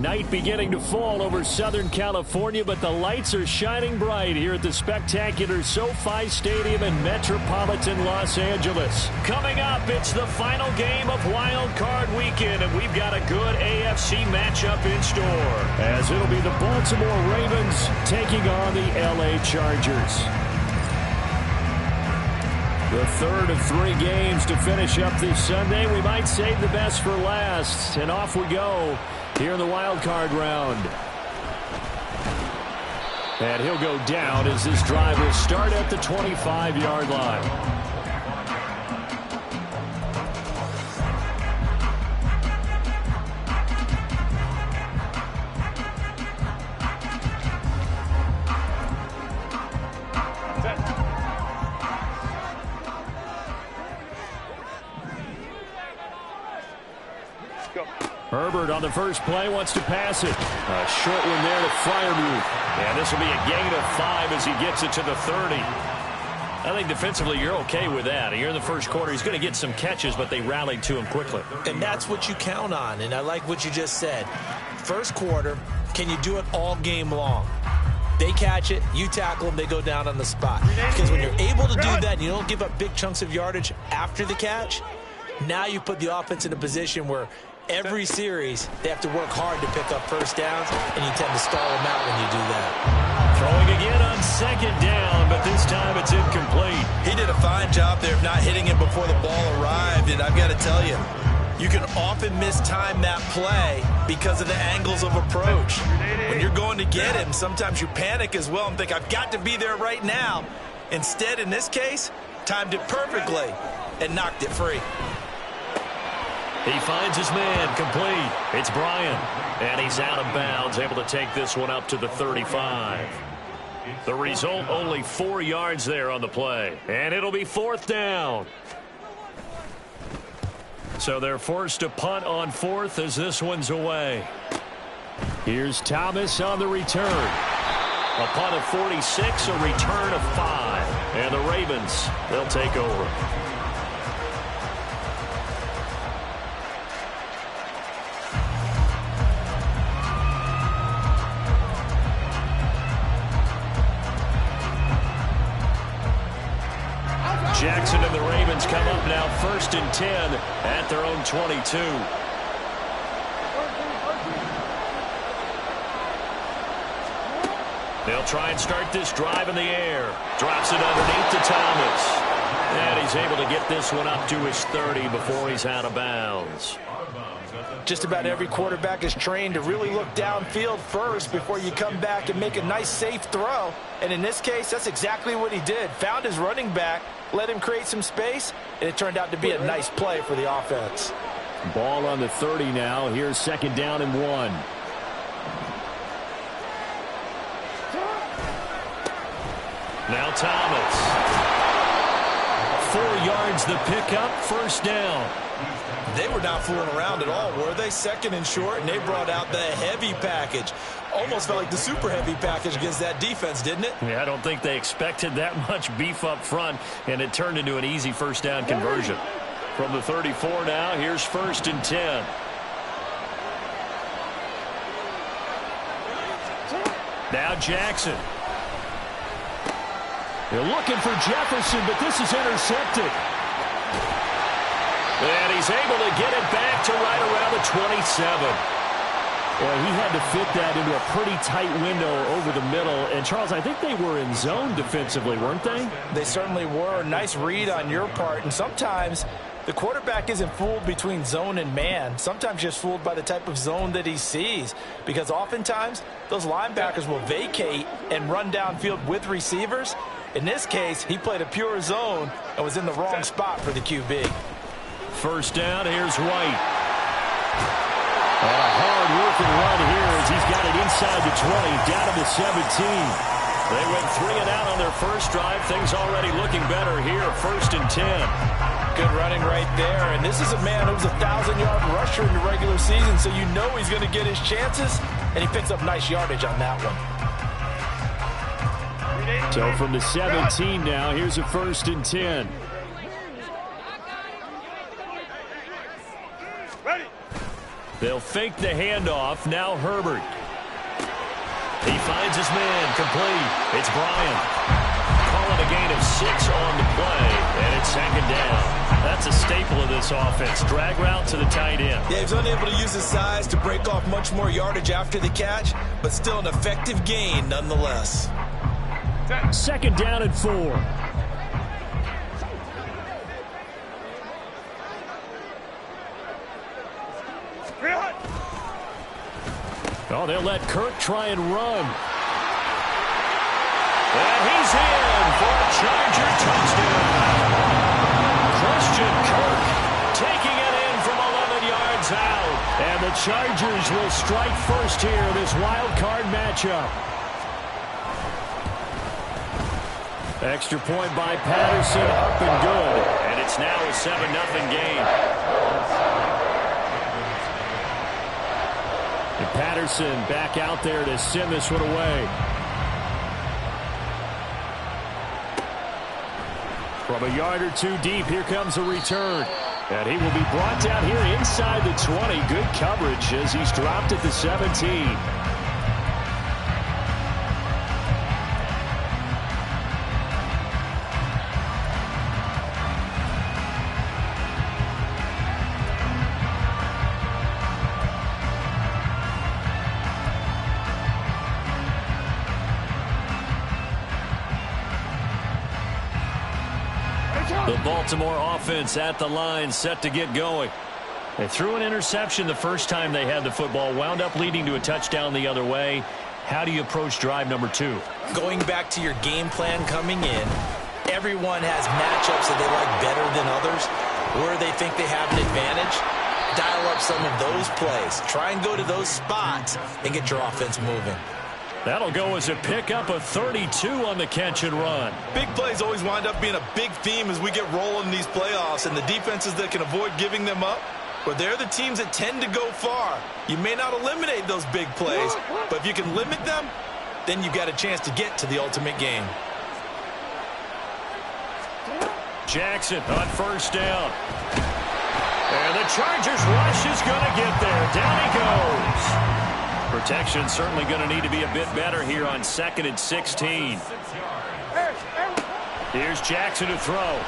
Night beginning to fall over Southern California, but the lights are shining bright here at the spectacular SoFi Stadium in metropolitan Los Angeles. Coming up, it's the final game of Wild Card Weekend, and we've got a good AFC matchup in store, as it'll be the Baltimore Ravens taking on the LA Chargers. The third of 3 games to finish up this Sunday. We might save the best for last, and off we go here in the wild card round. And he'll go down as this drive will start at the 25-yard line. Herbert on the first play wants to pass it. A short one there to Freiermuth. And this will be a gain of 5 as he gets it to the 30. I think defensively you're okay with that. Here in the first quarter, he's going to get some catches, but they rallied to him quickly. And that's what you count on, and I like what you just said. First quarter, can you do it all game long? They catch it, you tackle them, they go down on the spot. Because when you're able to do that and you don't give up big chunks of yardage after the catch, now you put the offense in a position where every series, they have to work hard to pick up first downs, and you tend to stall them out when you do that. Throwing again on second down, but this time it's incomplete. He did a fine job there of not hitting it before the ball arrived, and I've got to tell you, you can often mistime that play because of the angles of approach. When you're going to get him, sometimes you panic as well and think, I've got to be there right now. Instead, in this case, timed it perfectly and knocked it free. He finds his man, complete. It's Bryant, and he's out of bounds, able to take this one up to the 35. The result, only 4 yards there on the play, and it'll be 4th down. So they're forced to punt on 4th as this one's away. Here's Thomas on the return. A punt of 46, a return of 5, and the Ravens, they'll take over. Jackson and the Ravens come up now 1st and 10 at their own 22. They'll try and start this drive in the air. Drops it underneath to Thomas. And he's able to get this one up to his 30 before he's out of bounds. Just about every quarterback is trained to really look downfield first before you come back and make a nice, safe throw. And in this case, that's exactly what he did. Found his running back, let him create some space, and it turned out to be a nice play for the offense. Ball on the 30 now. Here's 2nd down and 1. Now Thomas. 4 yards the pickup, 1st down. They were not fooling around at all, were they? 2nd and short, and they brought out the heavy package. Almost felt like the super heavy package against that defense, didn't it? Yeah, I don't think they expected that much beef up front, and it turned into an easy 1st down conversion. From the 34 now, here's 1st and 10. Now Jackson. They're looking for Jefferson, but this is intercepted. And he's able to get it back to right around the 27. Well, he had to fit that into a pretty tight window over the middle. And, Charles, I think they were in zone defensively, weren't they? They certainly were. Nice read on your part. And sometimes the quarterback isn't fooled between zone and man. Sometimes just fooled by the type of zone that he sees. Because oftentimes those linebackers will vacate and run downfield with receivers. In this case, he played a pure zone and was in the wrong spot for the QB. 1st down, here's White. And a hard-working run here as he's got it inside the 20, down to the 17. They went 3 and out on their first drive. Things already looking better here, 1st and 10. Good running right there. And this is a man who's a 1,000-yard rusher in the regular season, so you know he's going to get his chances, and he picks up nice yardage on that one. So from the 17 now, here's a 1st and 10. They'll fake the handoff. Now Herbert. He finds his man, complete. It's Bryant. Calling a gain of 6 on the play, and it's 2nd down. That's a staple of this offense. Drag route to the tight end. Yeah, he's unable to use his size to break off much more yardage after the catch, but still an effective gain nonetheless. 2nd down and 4. Oh, they'll let Kirk try and run. And he's in for a Charger touchdown. Christian Kirk taking it in from 11 yards out. And the Chargers will strike first here in this wild card matchup. Extra point by Patterson, up and good. And it's now a 7-0 game. And Patterson back out there to send this one away. From a yard or two deep, here comes a return. And he will be brought down here inside the 20. Good coverage as he's dropped at the 17. The Baltimore offense at the line, set to get going. They threw an interception the first time they had the football, wound up leading to a touchdown the other way. How do you approach drive number 2? Going back to your game plan coming in, everyone has matchups that they like better than others, where they think they have an advantage. Dial up some of those plays. Try and go to those spots and get your offense moving. That'll go as a pickup of 32 on the catch and run. Big plays always wind up being a big theme as we get rolling in these playoffs, and the defenses that can avoid giving them up, well, they're the teams that tend to go far. You may not eliminate those big plays, but if you can limit them, then you've got a chance to get to the ultimate game. Jackson on first down. And the Chargers rush is going to get there. Down he goes. Protection certainly going to need to be a bit better here on 2nd and 16. Here's Jackson to throw.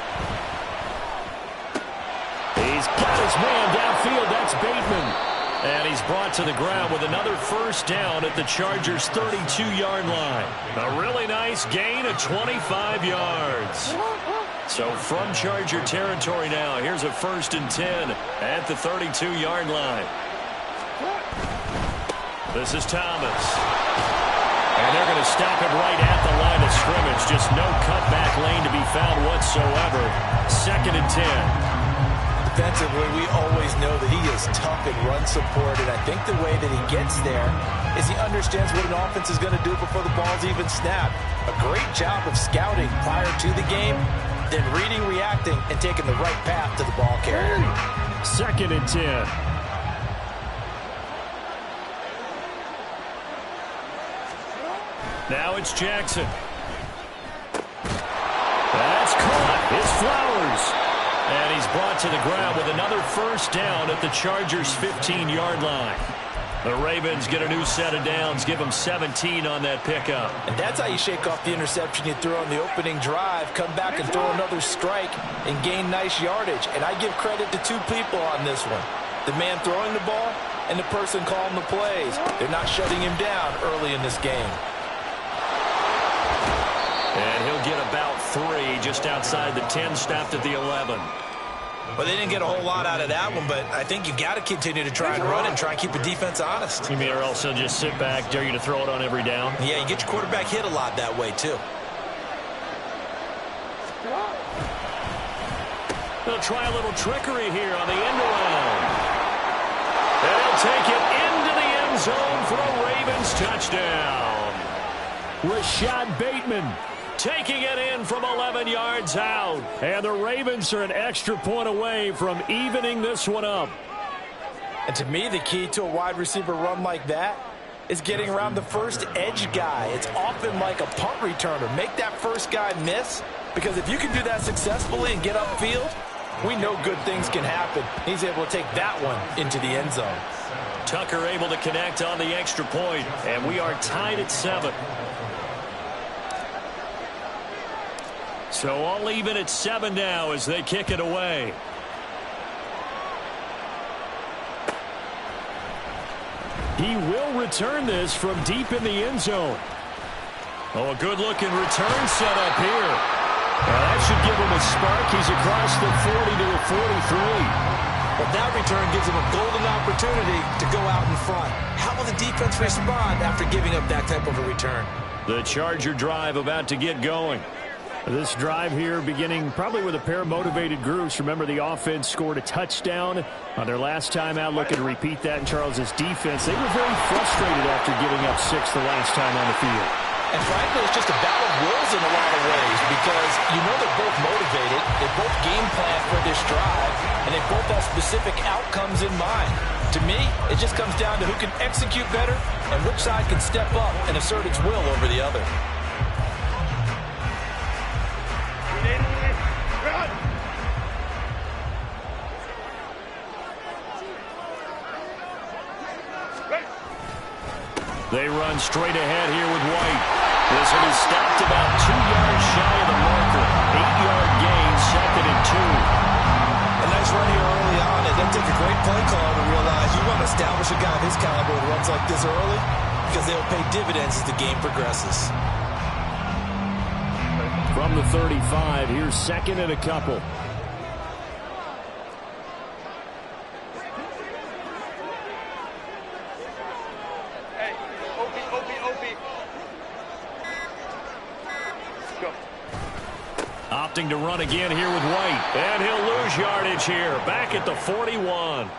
He's got his man downfield. That's Bateman. And he's brought to the ground with another first down at the Chargers' 32-yard line. A really nice gain of 25 yards. So from Charger territory now, here's a 1st and 10 at the 32-yard line. This is Thomas. And they're going to stop him right at the line of scrimmage. Just no cutback lane to be found whatsoever. 2nd and 10. Defensively, we always know that he is tough in run support, and I think the way that he gets there is he understands what an offense is going to do before the ball's even snapped. A great job of scouting prior to the game, then reading, reacting, and taking the right path to the ball carrier. 2nd and 10. Now it's Jackson. That's caught. It's Flowers. And he's brought to the ground with another first down at the Chargers' 15-yard line. The Ravens get a new set of downs, give them 17 on that pickup. And that's how you shake off the interception you threw on the opening drive, come back and throw another strike and gain nice yardage. And I give credit to 2 people on this one. The man throwing the ball and the person calling the plays. They're not shutting him down early in this game. And he'll get about 3 just outside the 10, stopped at the 11. Well, they didn't get a whole lot out of that one, but I think you've got to continue to try and run and try and keep the defense honest. You mean or else he'll just sit back, dare you to throw it on every down? Yeah, you get your quarterback hit a lot that way, too. They'll try a little trickery here on the end around. And he'll take it into the end zone for a Ravens touchdown. Rashad Bateman taking it in from 11 yards out. And the Ravens are an extra point away from evening this one up. And to me, the key to a wide receiver run like that is getting around the first edge guy. It's often like a punt returner. Make that first guy miss, because if you can do that successfully and get upfield, we know good things can happen. He's able to take that one into the end zone. Tucker able to connect on the extra point, and we are tied at 7. So all even at 7 now as they kick it away. He will return this from deep in the end zone. Oh, a good-looking return set up here. That should give him a spark. He's across the 40 to the 43. But that return gives him a golden opportunity to go out in front. How will the defense respond after giving up that type of a return? The Charger drive about to get going. This drive here beginning probably with a pair of motivated groups. Remember, the offense scored a touchdown on their last time out. Looking to repeat that in Charles's defense. They were very frustrated after giving up 6 the last time on the field. And frankly, it's just a battle of wills in a lot of ways because you know they're both motivated. They both game plan for this drive, and they both have specific outcomes in mind. To me, it just comes down to who can execute better and which side can step up and assert its will over the other. They run straight ahead here with White. This one is stopped about 2 yards shy of the marker. 8-yard gain, 2nd and 2. A nice run here early on. It doesn't take a great play caller to realize you want to establish a guy of his caliber who runs like this early because they'll pay dividends as the game progresses. From the 35, here's 2nd and a couple. Opting to run again here with White. And he'll lose yardage here. Back at the 41.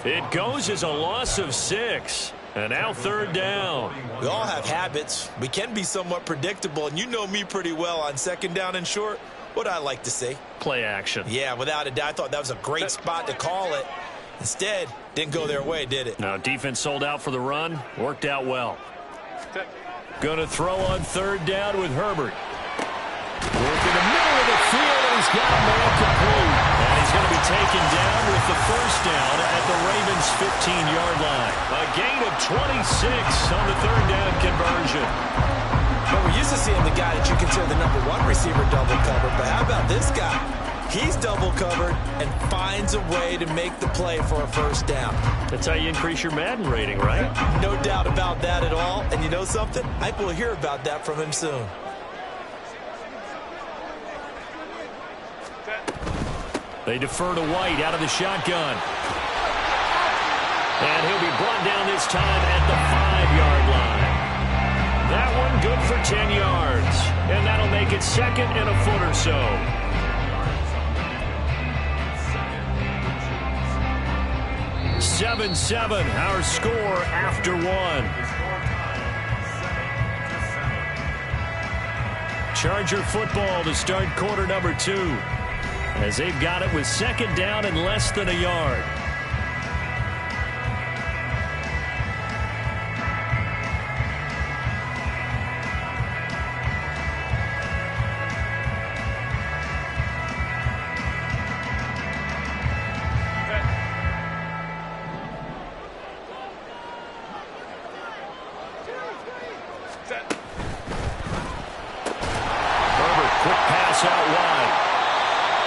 It goes as a loss of 6. And now 3rd down. We all have habits. We can be somewhat predictable. And you know me pretty well on 2nd down and short. What I like to say. Play action. Yeah, without a doubt. I thought that was a great spot to call it. Instead, didn't go their way, did it? Now, defense sold out for the run. Worked out well. Gonna throw on 3rd down with Herbert. Work in the middle of the field, and he's got a man complete. And he's going to be taken down with the 1st down at the Ravens' 15-yard line. A gain of 26 on the 3rd down conversion. Well, we're used to seeing the guy that you consider the #1 receiver double covered, but how about this guy? He's double covered and finds a way to make the play for a 1st down. That's how you increase your Madden rating, right? No doubt about that at all. And you know something? I will hear about that from him soon. They defer to White out of the shotgun. And he'll be brought down this time at the 5-yard line. That one good for 10 yards. And that'll make it 2nd and a foot or so. (7-7) our score after 1. Charger football to start quarter number 2. As they've got it with 2nd down and less than a yard. Herbert, quick pass out wide.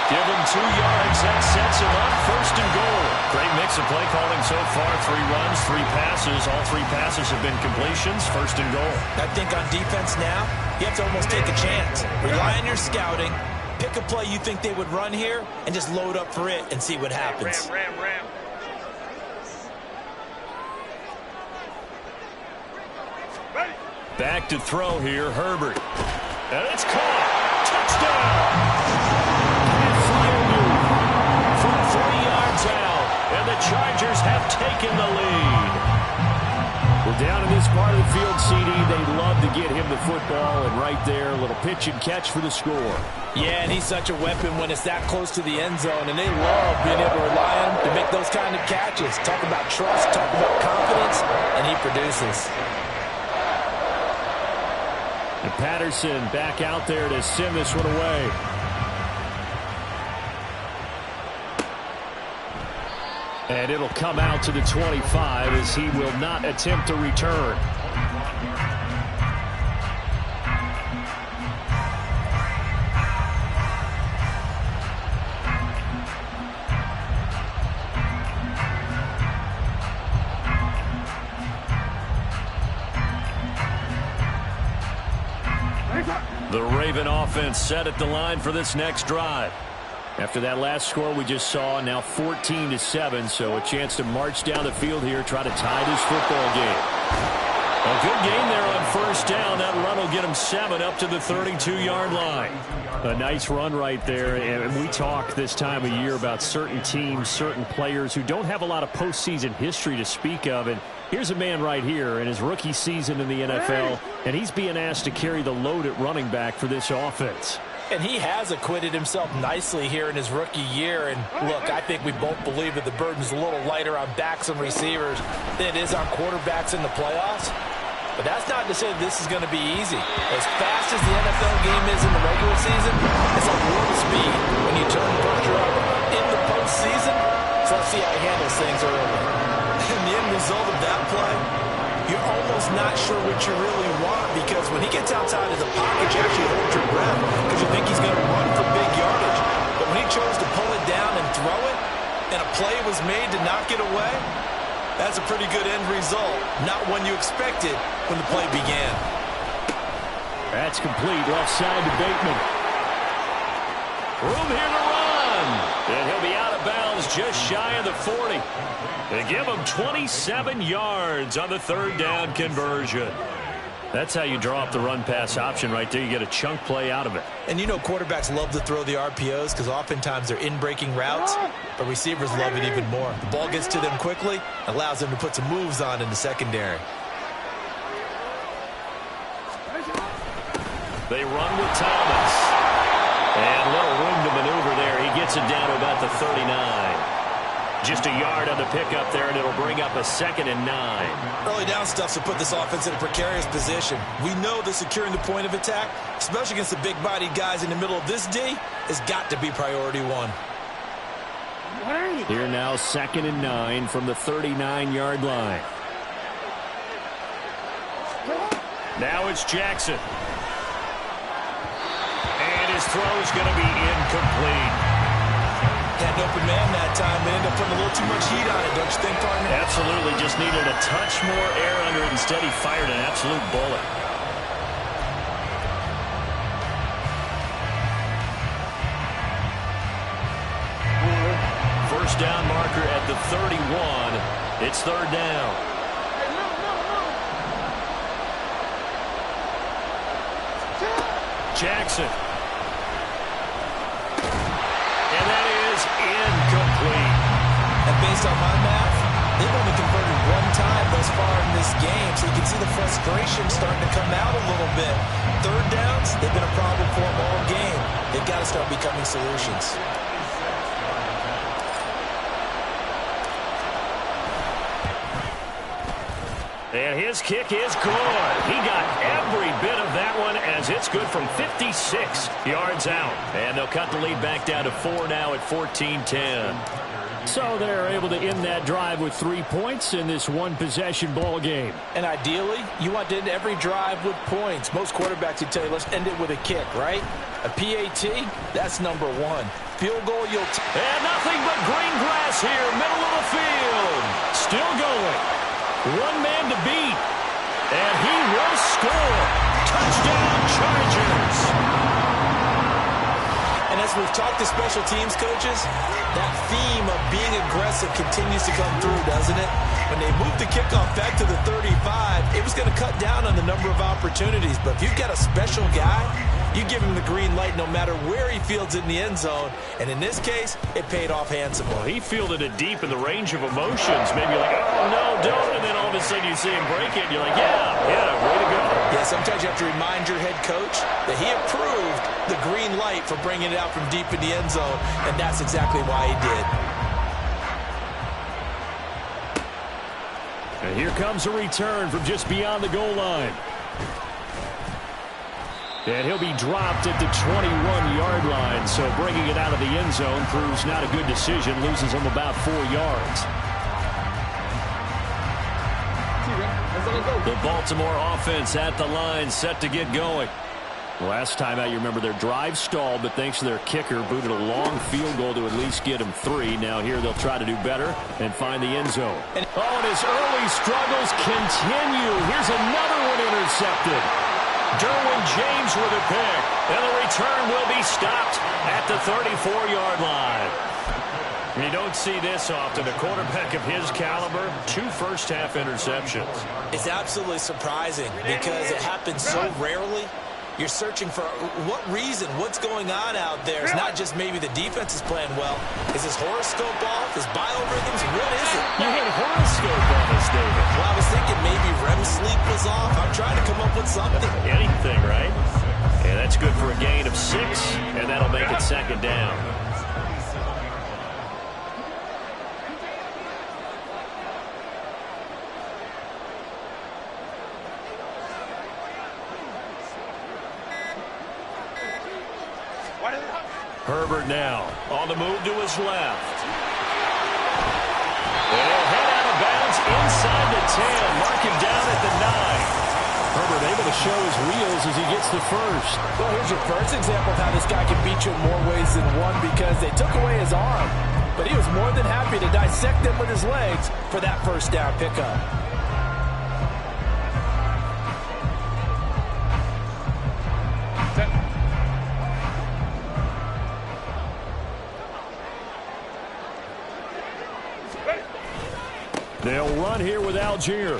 Give him 2 yards. That sets him up 1st and goal. Great mix of play calling so far. 3 runs, 3 passes. All 3 passes have been completions. 1st and goal. I think on defense now, you have to almost take a chance. Rely on your scouting. Pick a play you think they would run here and just load up for it and see what happens. Ram. Back to throw here, Herbert. And it's caught. Touchdown! From 3 yards out, and the Chargers have taken the lead. Well, down in this part of the field, CD, they'd love to get him the football, and right there, a little pitch and catch for the score. Yeah, and he's such a weapon when it's that close to the end zone, and they love being able to rely on him to make those kind of catches. Talk about trust, talk about confidence, and he produces. And Patterson back out there to send this one away. And it'll come out to the 25 as he will not attempt to return. The Raven offense set at the line for this next drive. After that last score we just saw, now 14-7, so a chance to march down the field here, try to tie this football game. A good game there on first down. That run will get him 7 up to the 32-yard line. A nice run right there, and we talk this time of year about certain teams, certain players who don't have a lot of postseason history to speak of, and here's a man right here in his rookie season in the NFL, and he's being asked to carry the load at running back for this offense. And he has acquitted himself nicely here in his rookie year. And look, I think we both believe that the burden's a little lighter on backs and receivers than it is on quarterbacks in the playoffs. But that's not to say this is going to be easy. As fast as the NFL game is in the regular season, it's a warp speed when you turn the pressure up in the postseason. So let's see how he handles things early. And the end result of that play, you're almost not sure what you really want, because when he gets outside of the pocket, you actually hold your breath because you think he's going to run for big yardage. But when he chose to pull it down and throw it, and a play was made to knock it away, that's a pretty good end result. Not one you expected when the play began. That's complete. Left side to Bateman. Room here to run. And he'll be out of bounds just shy of the 40. They give him 27 yards on the third down conversion. That's how you draw up the run-pass option right there. You get a chunk play out of it. And you know quarterbacks love to throw the RPOs because oftentimes they're in-breaking routes, but receivers love it even more. The ball gets to them quickly, allows them to put some moves on in the secondary. They run with Thomas. And little room to maneuver there. He gets it down to about the 39. Just a yard on the pickup there, and it'll bring up a 2nd and 9. Early down stuff to put this offense in a precarious position. We know that securing the point of attack, especially against the big-bodied guys in the middle of this D, has got to be priority one. Here now, 2nd and 9 from the 39-yard line. Now it's Jackson. And his throw's going to be incomplete. Had an open man that time, but ended up putting a little too much heat on it, don't you think, partner? Absolutely. Just needed a touch more air under it. Instead, he fired an absolute bullet. First down marker at the 31. It's third down. Jackson. And that is incomplete. And based on my math, they've only converted one time thus far in this game, so you can see the frustration starting to come out a little bit. Third downs, they've been a problem for them all game. They've got to start becoming solutions. And his kick is good. He got every bit of that one as it's good from 56 yards out. And they'll cut the lead back down to 4 now at 14-10. So they're able to end that drive with 3 points in this one-possession ball game. And ideally, you want to end every drive with points. Most quarterbacks would tell you, let's end it with a kick, right? A PAT, that's number 1. Field goal, and nothing but green grass here, middle of the field. Still going. One man to beat. And he will score. Touchdown, Chargers. And as we've talked to special teams coaches, that theme of being aggressive continues to come through, doesn't it? When they moved the kickoff back to the 35, it was going to cut down on the number of opportunities. But if you've got a special guy, you give him the green light no matter where he fields in the end zone. And in this case, it paid off handsomely. Well, he fielded it deep in the range of emotions. Maybe you're like, oh, no, don't. And then all of a sudden you see him break it. And you're like, yeah, way to go. Yeah, sometimes you have to remind your head coach that he approved the green light for bringing it out from deep in the end zone. And that's exactly why he did. And here comes a return from just beyond the goal line. And he'll be dropped at the 21-yard line. So bringing it out of the end zone proves not a good decision. Loses him about 4 yards. The Baltimore offense at the line, set to get going. Last time out, you remember their drive stalled, but thanks to their kicker, booted a long field goal to at least get them 3. Now here they'll try to do better and find the end zone. And his early struggles continue. Here's another one intercepted. Derwin James with a pick, and the return will be stopped at the 34-yard line. You don't see this often. A quarterback of his caliber, 2 first-half interceptions. It's absolutely surprising because it happens so rarely. You're searching for what reason, what's going on out there. It's not just maybe the defense is playing well. Is his horoscope off? His biorhythms? What is it? You hit horoscope on us, David. Well, I was thinking maybe REM sleep was off. I'm trying to come up with something. Anything, right? And that's good for a gain of 6, and that'll make it 2nd down. Herbert now on the move to his left. And he'll head out of bounds inside the 10. Mark him down at the 9. Herbert able to show his wheels as he gets the first. Well, here's your first example of how this guy can beat you in more ways than one, because they took away his arm. But he was more than happy to dissect them with his legs for that first down pickup. They'll run here with Algier.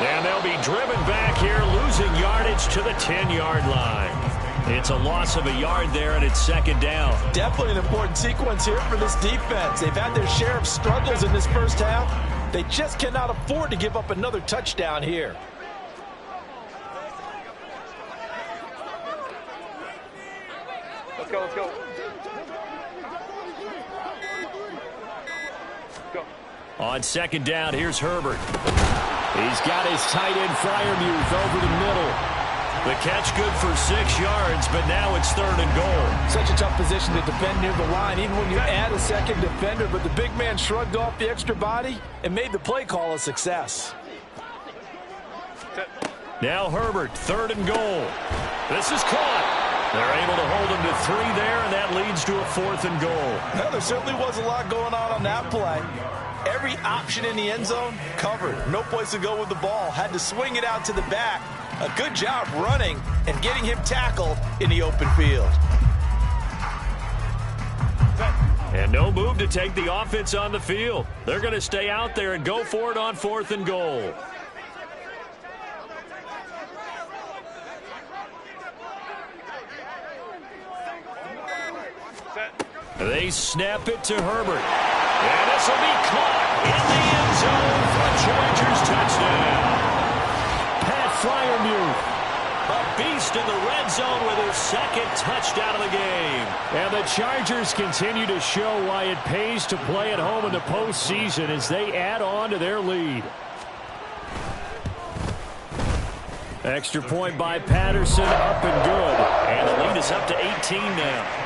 And they'll be driven back here, losing yardage to the 10-yard line. It's a loss of a yard there, and it's 2nd down. Definitely an important sequence here for this defense. They've had their share of struggles in this first half. They just cannot afford to give up another touchdown here. Let's go, let's go. On 2nd down, here's Herbert. He's got his tight end Freiermuth over the middle. The catch good for 6 yards, but now it's 3rd and goal. Such a tough position to defend near the line, even when you add a second defender. But the big man shrugged off the extra body and made the play call a success. Now Herbert, 3rd and goal. This is caught. They're able to hold him to 3 there, and that leads to a 4th and goal. Well, there certainly was a lot going on that play. Every option in the end zone covered. No place to go with the ball. Had to swing it out to the back. A good job running and getting him tackled in the open field. And no move to take the offense on the field. They're going to stay out there and go for it on 4th and goal. They snap it to Herbert. And this will be caught in the end zone for a Chargers touchdown. Pat Freiermuth, a beast in the red zone with his 2nd touchdown of the game. And the Chargers continue to show why it pays to play at home in the postseason as they add on to their lead. Extra point by Patterson, up and good. And the lead is up to 18 now.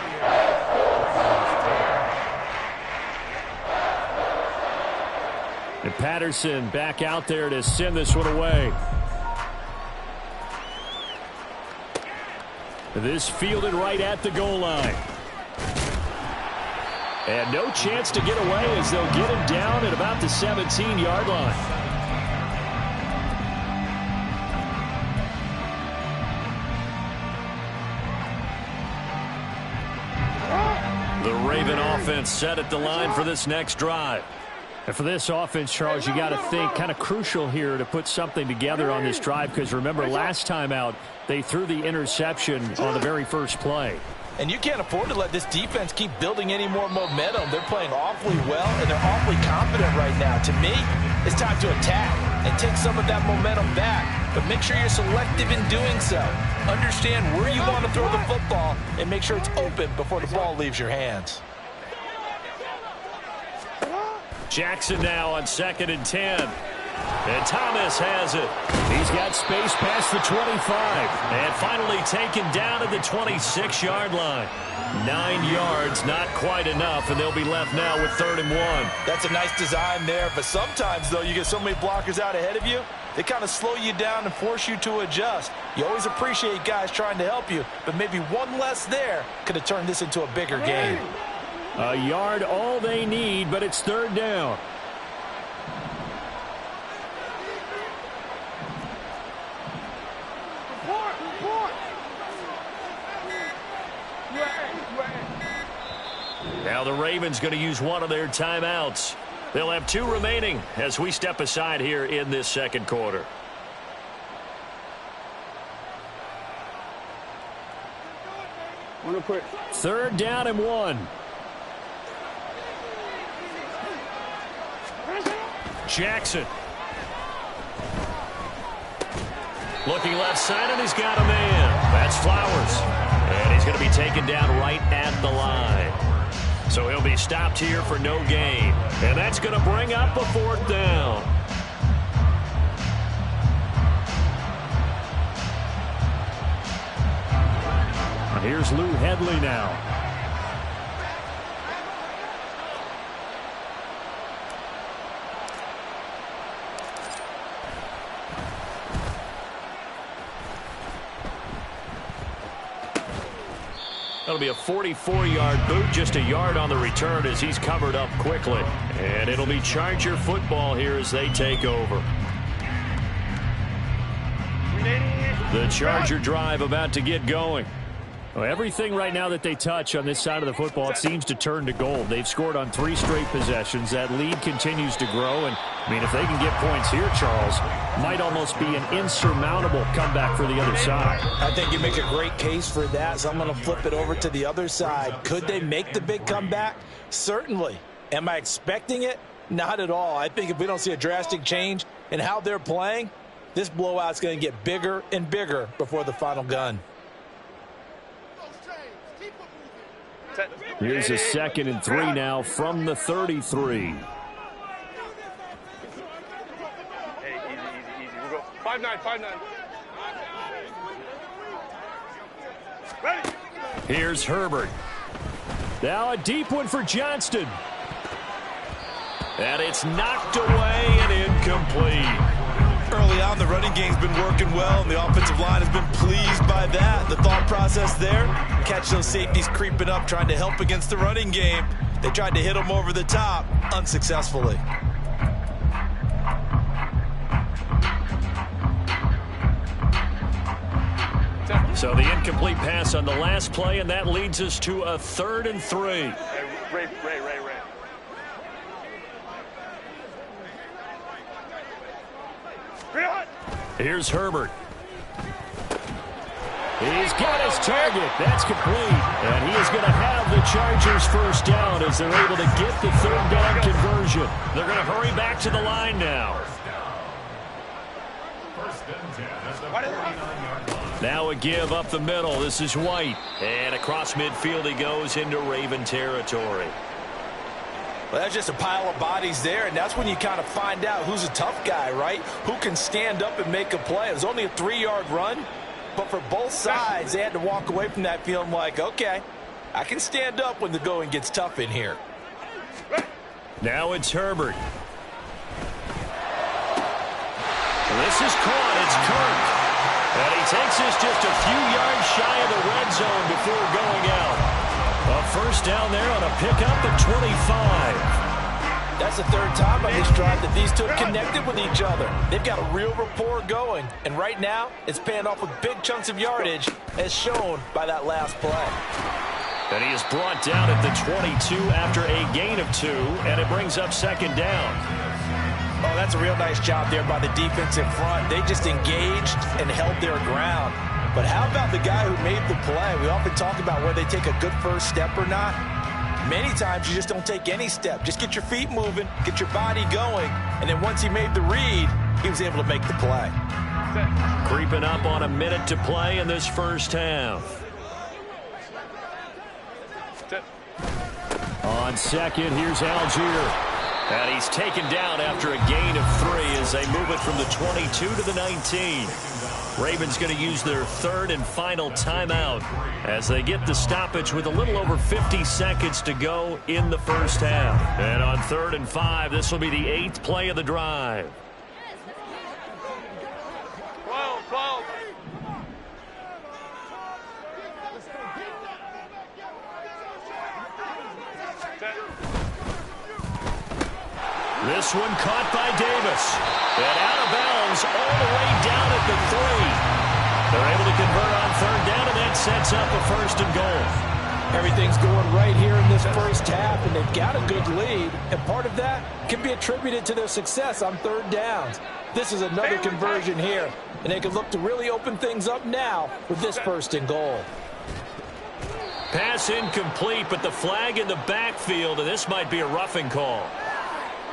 And Patterson back out there to send this one away. This fielded right at the goal line. And no chance to get away as they'll get him down at about the 17-yard line. The Raven offense set at the line for this next drive. And for this offense, Charles, you got to think kind of crucial here to put something together on this drive, because remember last time out they threw the interception on the very first play. And you can't afford to let this defense keep building any more momentum. They're playing awfully well, and they're awfully confident right now. To me, it's time to attack and take some of that momentum back. But make sure you're selective in doing so. Understand where you want to throw the football and make sure it's open before the ball leaves your hands. Jackson now on 2nd and 10. And Thomas has it. He's got space past the 25. And finally taken down at the 26-yard line. 9 yards, not quite enough, and they'll be left now with 3rd and 1. That's a nice design there, but sometimes, though, you get so many blockers out ahead of you, they kind of slow you down and force you to adjust. You always appreciate guys trying to help you, but maybe one less there could have turned this into a bigger game. A yard all they need, but it's 3rd down. Now the Ravens going to use one of their timeouts. They'll have 2 remaining as we step aside here in this 2nd quarter. Real quick. 3rd down and 1. Jackson. Looking left side, and he's got a man. That's Flowers. And he's going to be taken down right at the line. So he'll be stopped here for no gain. And that's going to bring up a 4th down. And here's Lou Hedley now. That'll be a 44-yard boot, just a yard on the return as he's covered up quickly. And it'll be Charger football here as they take over. The Charger drive about to get going. Well, everything right now that they touch on this side of the football, it seems to turn to gold. They've scored on 3 straight possessions. That lead continues to grow. And, I mean, if they can get points here, Charles, might almost be an insurmountable comeback for the other side. I think you make a great case for that, so I'm going to flip it over to the other side. Could they make the big comeback? Certainly. Am I expecting it? Not at all. I think if we don't see a drastic change in how they're playing, this blowout's going to get bigger and bigger before the final gun. Here's a 2nd and 3 now from the 33. Hey, easy. We'll go 5-9. Ready. Here's Herbert. Now a deep one for Johnston. And it's knocked away and incomplete. Early on, the running game's been working well, and the offensive line has been pleased by that. The thought process there, catch those safeties creeping up, trying to help against the running game. They tried to hit them over the top, unsuccessfully. So the incomplete pass on the last play, and that leads us to a 3rd and 3. Hey, Ray. Here's Herbert. He's got his target. That's complete. And he is going to have the Chargers 1st down as they're able to get the 3rd down conversion. They're going to hurry back to the line now. Now a give up the middle. This is White. And across midfield he goes into Raven territory. Well, that's just a pile of bodies there, and that's when you kind of find out who's a tough guy, right? Who can stand up and make a play. It was only a 3-yard run, but for both sides, they had to walk away from that feeling like, okay, I can stand up when the going gets tough in here. Now it's Herbert. This is caught. It's Kirk. And he takes us just a few yards shy of the red zone before going out. A 1st down there on a pickup at 25. That's the 3rd time on this drive that these two have connected with each other. They've got a real rapport going. And right now, it's paying off with big chunks of yardage, as shown by that last play. And he is brought down at the 22 after a gain of 2, and it brings up 2nd down. Oh, that's a real nice job there by the defensive front. They just engaged and held their ground. But how about the guy who made the play? We often talk about whether they take a good first step or not. Many times you just don't take any step. Just get your feet moving, get your body going, and then once he made the read, he was able to make the play. Creeping up on a minute to play in this 1st half. On 2nd, here's Algier. And he's taken down after a gain of 3 as they move it from the 22 to the 19. Ravens going to use their third and final timeout as they get the stoppage with a little over 50 seconds to go in the first half. And on 3rd and 5, this will be the 8th play of the drive. 12. This one caught by Davis. And out of bounds all the way down at the 3. They're able to convert on 3rd down, and that sets up a 1st and goal. Everything's going right here in this first half, and they've got a good lead. And part of that can be attributed to their success on 3rd downs. This is another conversion here, and they can look to really open things up now with this 1st and goal. Pass incomplete, but the flag in the backfield, and this might be a roughing call.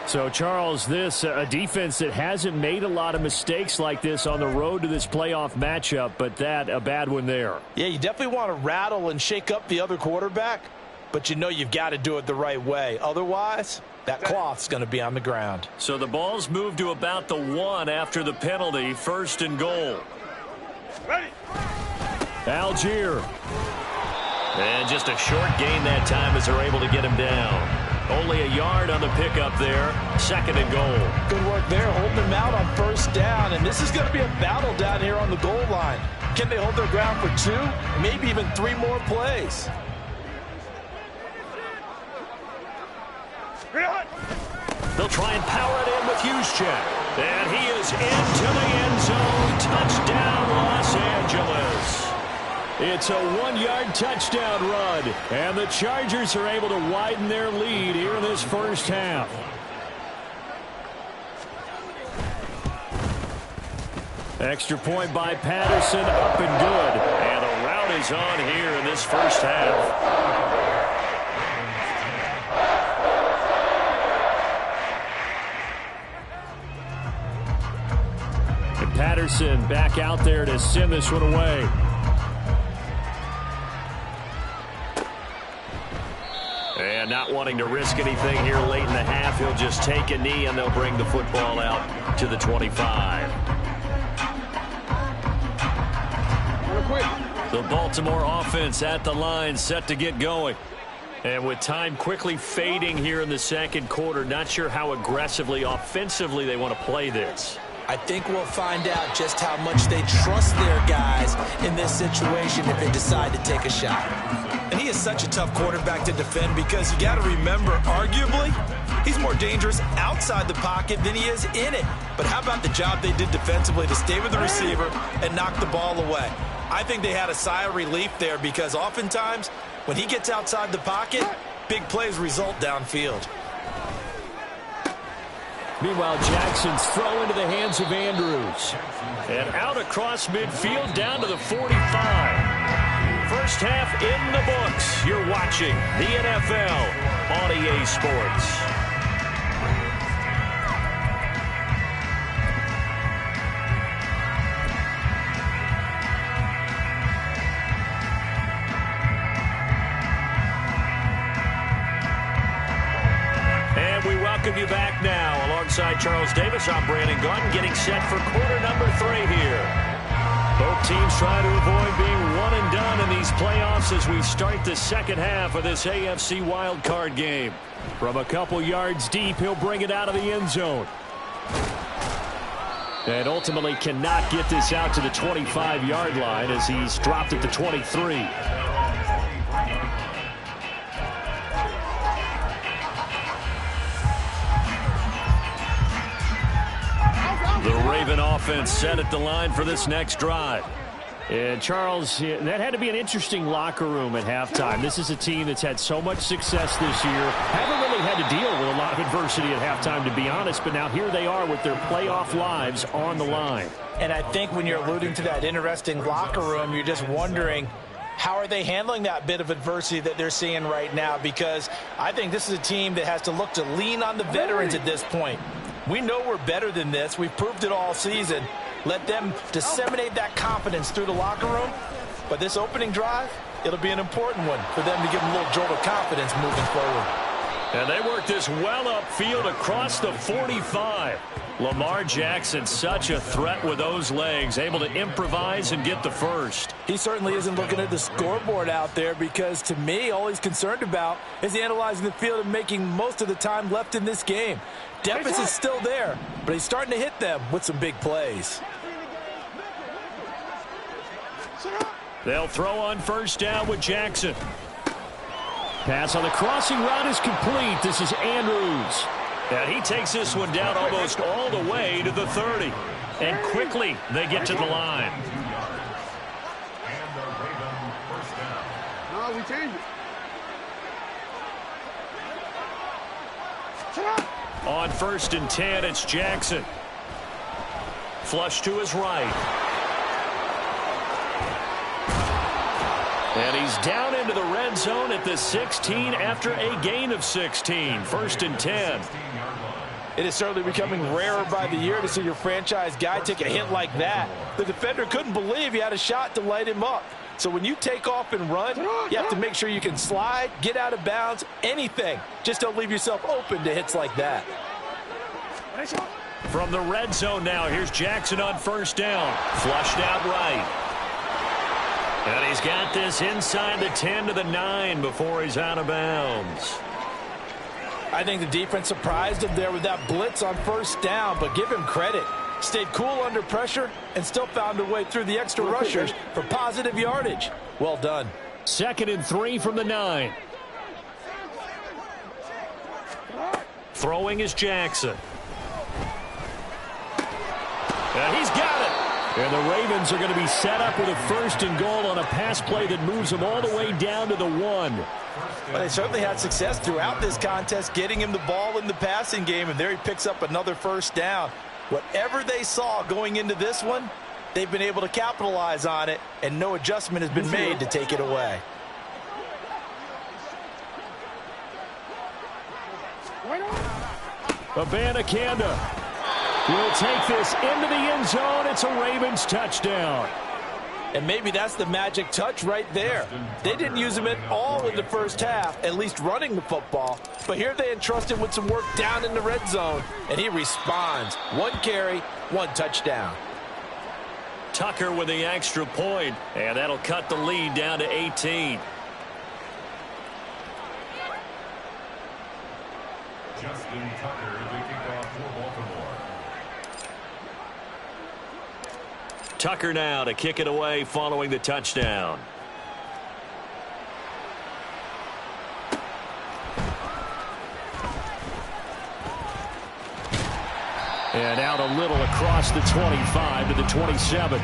So, Charles, this a defense that hasn't made a lot of mistakes like this on the road to this playoff matchup, but that a bad one there. Yeah, you definitely want to rattle and shake up the other quarterback, but you know you've got to do it the right way. Otherwise, that cloth's going to be on the ground. So the ball's moved to about the 1 after the penalty, 1st and goal. Ready. Algier. And just a short gain that time as they're able to get him down. Only a yard on the pickup there. 2nd and goal. Good work there, holding them out on 1st down. And this is going to be a battle down here on the goal line. Can they hold their ground for 2, maybe even 3 more plays? They'll try and power it in with Juszczyk. And he is into the end zone. Touchdown, Los Angeles. It's a 1-yard touchdown run, and the Chargers are able to widen their lead here in this first half. Extra point by Patterson, up and good. And the route is on here in this first half. And Patterson back out there to send this one away. And not wanting to risk anything here late in the half, he'll just take a knee, and they'll bring the football out to the 25. The Baltimore offense at the line, set to get going. And with time quickly fading here in the 2nd quarter, not sure how aggressively, offensively they want to play this. I think we'll find out just how much they trust their guys in this situation if they decide to take a shot. And he is such a tough quarterback to defend because you got to remember, arguably, he's more dangerous outside the pocket than he is in it. But how about the job they did defensively to stay with the receiver and knock the ball away? I think they had a sigh of relief there because oftentimes when he gets outside the pocket, big plays result downfield. Meanwhile, Jackson's throw into the hands of Andrews. And out across midfield down to the 45. First half in the books. You're watching the NFL on EA Sports. Welcome you back now. Alongside Charles Davis, I'm Brandon Gunn, getting set for quarter number 3 here. Both teams trying to avoid being one and done in these playoffs as we start the second half of this AFC wildcard game. From a couple yards deep, he'll bring it out of the end zone. And ultimately cannot get this out to the 25-yard line as he's dropped at the 23. The Raven offense set at the line for this next drive. And, Charles, that had to be an interesting locker room at halftime. This is a team that's had so much success this year. Haven't really had to deal with a lot of adversity at halftime, to be honest. But now here they are with their playoff lives on the line. And I think when you're alluding to that interesting locker room, you're just wondering, how are they handling that bit of adversity that they're seeing right now? Because I think this is a team that has to look to lean on the veterans at this point. We know we're better than this. We've proved it all season. Let them disseminate that confidence through the locker room. But this opening drive, it'll be an important one for them to give them a little jolt of confidence moving forward. And they work this well upfield across the 45. Lamar Jackson, such a threat with those legs, able to improvise and get the first. He certainly isn't looking at the scoreboard out there because, to me, all he's concerned about is analyzing the field and making most of the time left in this game. Deficit's still there, but he's starting to hit them with some big plays. They'll throw on first down with Jackson. Pass on the crossing route is complete. This is Andrews. And he takes this one down almost all the way to the 30. And quickly they get to the line. No, we change it. On 1st and 10, it's Jackson. Flush to his right. And he's down into the red zone at the 16 after a gain of 16. 1st and 10. It is certainly becoming rarer by the year to see your franchise guy take a hit like that. The defender couldn't believe he had a shot to light him up. So when you take off and run, you have to make sure you can slide, get out of bounds, anything. Just don't leave yourself open to hits like that. From the red zone now, here's Jackson on first down. Flushed out right. And he's got this inside the 10 to the 9 before he's out of bounds. I think the defense surprised him there with that blitz on first down, but give him credit. Stayed cool under pressure and still found a way through the extra rushers for positive yardage. Well done. 2nd and 3 from the 9. Throwing is Jackson. And he's got it. And the Ravens are going to be set up with a 1st and goal on a pass play that moves them all the way down to the 1. Well, they certainly had success throughout this contest getting him the ball in the passing game, and there he picks up another first down. Whatever they saw going into this one, they've been able to capitalize on it, and no adjustment has been made to take it away. Abanikanda will take this into the end zone. It's a Ravens touchdown. And maybe that's the magic touch right there. They didn't use him at all in the first half, at least running the football. But here they entrust him with some work down in the red zone, and he responds. 1 carry, 1 touchdown. Tucker with the extra point, and that'll cut the lead down to 18. Justin Tucker, the kickoff for Baltimore. Tucker now to kick it away following the touchdown. And out a little across the 25 to the 27.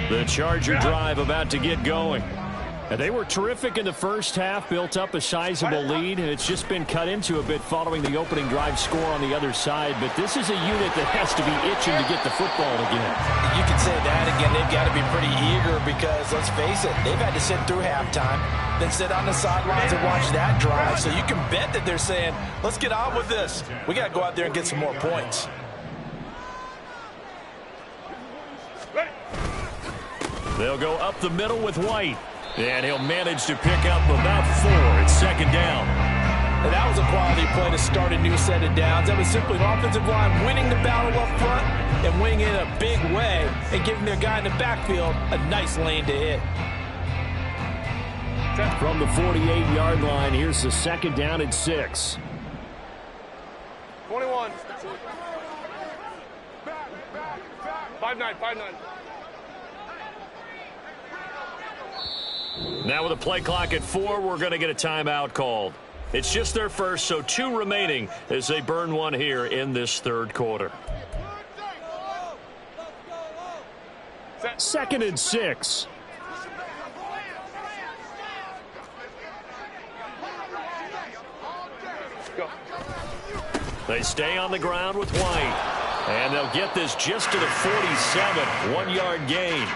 The Charger drive about to get going. And they were terrific in the first half, built up a sizable lead, and it's just been cut into a bit following the opening drive score on the other side. But this is a unit that has to be itching to get the football again. You can say that again. They've got to be pretty eager because, let's face it, they've had to sit through halftime, then sit on the sidelines and watch that drive. So you can bet that they're saying, let's get on with this. We got to go out there and get some more points. They'll go up the middle with White. And he'll manage to pick up about 4. It's 2nd down. And that was a quality play to start a new set of downs. That was simply an offensive line winning the battle up front and winning it in a big way and giving their guy in the backfield a nice lane to hit. From the 48-yard line, here's the 2nd down and 6. 21. 5-9, 5-9. Now with a play clock at 4, we're going to get a timeout called. It's just their first, so 2 remaining as they burn one here in this 3rd quarter. 2nd and 6. Go. They stay on the ground with White. And they'll get this just to the 47. 1-yard gain.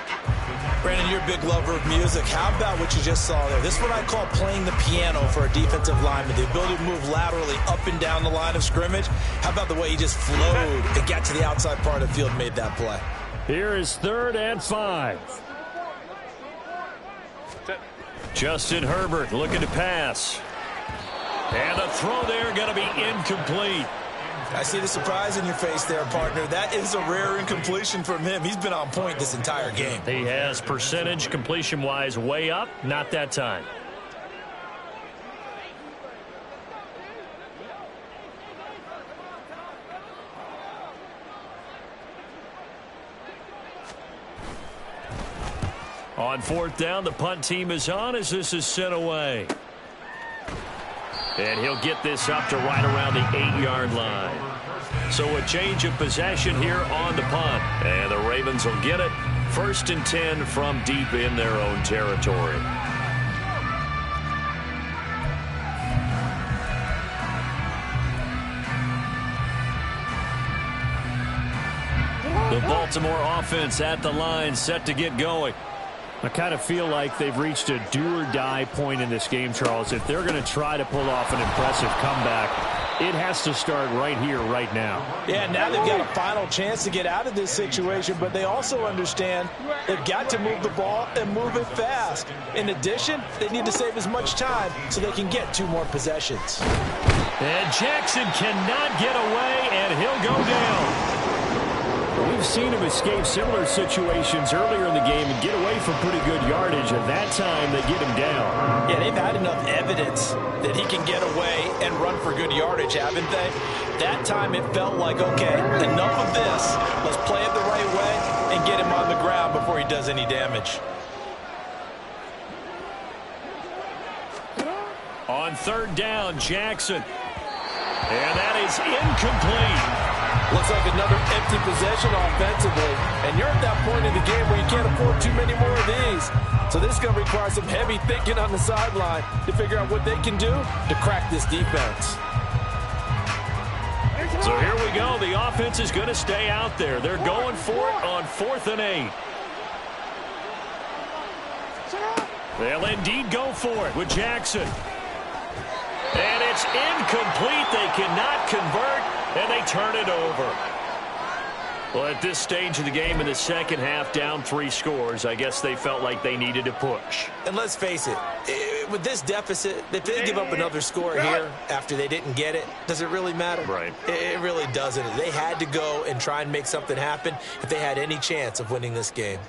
Brandon, you're a big lover of music. How about what you just saw there? This is what I call playing the piano for a defensive lineman. The ability to move laterally up and down the line of scrimmage. How about the way he just flowed and got to the outside part of the field and made that play? Here is 3rd and 5. Justin Herbert looking to pass. And the throw there going to be incomplete. I see the surprise in your face there, partner. That is a rare incompletion from him. He's been on point this entire game. He has percentage completion-wise way up. Not that time. On 4th down, the punt team is on as this is sent away. And he'll get this up to right around the 8-yard line. So a change of possession here on the punt. And the Ravens will get it. 1st and 10 from deep in their own territory. The Baltimore offense at the line, set to get going. I kind of feel like they've reached a do-or-die point in this game, Charles. If they're going to try to pull off an impressive comeback, it has to start right here, right now. Yeah, now they've got a final chance to get out of this situation, but they also understand they've got to move the ball and move it fast. In addition, they need to save as much time so they can get 2 more possessions. And Jackson cannot get away, and he'll go down. We've seen him escape similar situations earlier in the game and get away from pretty good yardage, and that time they get him down. Yeah, they've had enough evidence that he can get away and run for good yardage, haven't they? That time it felt like, okay, enough of this. Let's play it the right way and get him on the ground before he does any damage. On 3rd down, Jackson. And that is incomplete. Looks like another empty possession offensively. And you're at that point in the game where you can't afford too many more of these. So this is going to require some heavy thinking on the sideline to figure out what they can do to crack this defense. So here we go. The offense is going to stay out there. They're going for it on 4th and 8. They'll indeed go for it with Jackson. And it's incomplete. They cannot convert, and they turn it over. Well, at this stage of the game in the second half, down 3 scores, I guess they felt like they needed to push. And let's face it, with this deficit, if they give up another score here after they didn't get it, does it really matter? Right. It really doesn't. They had to go and try and make something happen if they had any chance of winning this game.